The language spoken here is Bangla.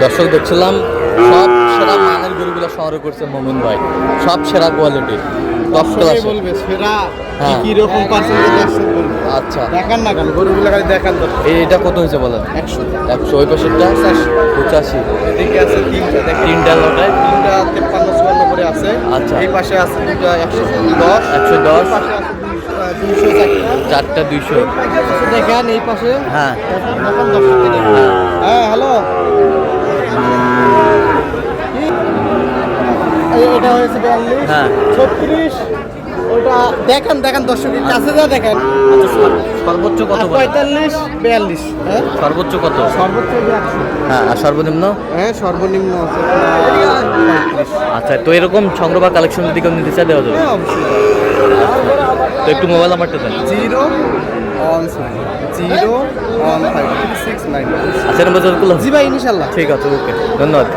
দর্শক দেখছিলাম সব সেরা মানের গরুগুলো সংগ্রহ করছে মোমিন ভাই, সব সেরা কোয়ালিটির টপ ক্লাস। বলবে সেরা হ্যাঁ। কি রকম পার্সেন্টেজ আছে বলবে। আচ্ছা, দেখান না কেন গরুগুলো খালি দেখান তো। এইটা কত হয়েছে বলেন? 100 100। ওই পাশেরটা 85। এদিকে আছে তিনটা, দেখেন তিনটা লটে তিনটা 53-54 করে আছে। আচ্ছা। এই পাশে আছে দুটো 110, 110, পাশে আছে 200 চারটা। চারটা 200। দেখেন এই পাশে হ্যাঁ দেখেন দর্শককে দেখেন। হ্যাঁ হ্যালো, এটা হয়েছে 42, হ্যাঁ। 36। ওটা দেখেন দেখেন দর্শকের কাছে যা দেখেন। সর্বোচ্চ কত বলেন? 45, 42। হ্যাঁ সর্বোচ্চ কত? সর্বোচ্চ 100। হ্যাঁ, আর সর্বনিম্ন? হ্যাঁ সর্বনিম্ন আছে 35। আচ্ছা, তো এরকম সংগ্রহ বা কালেকশন যদি কেউ নিতে চায় দেওয়া যাবে? হ্যাঁ অবশ্যই। তো একটু মোবাইল নাম্বারটা দেন। 0-1-0-1-5-3-6-9। আচ্ছা, নাম্বার জি ভাই ইনশাল্লাহ। ঠিক আছে, ওকে, ধন্যবাদ।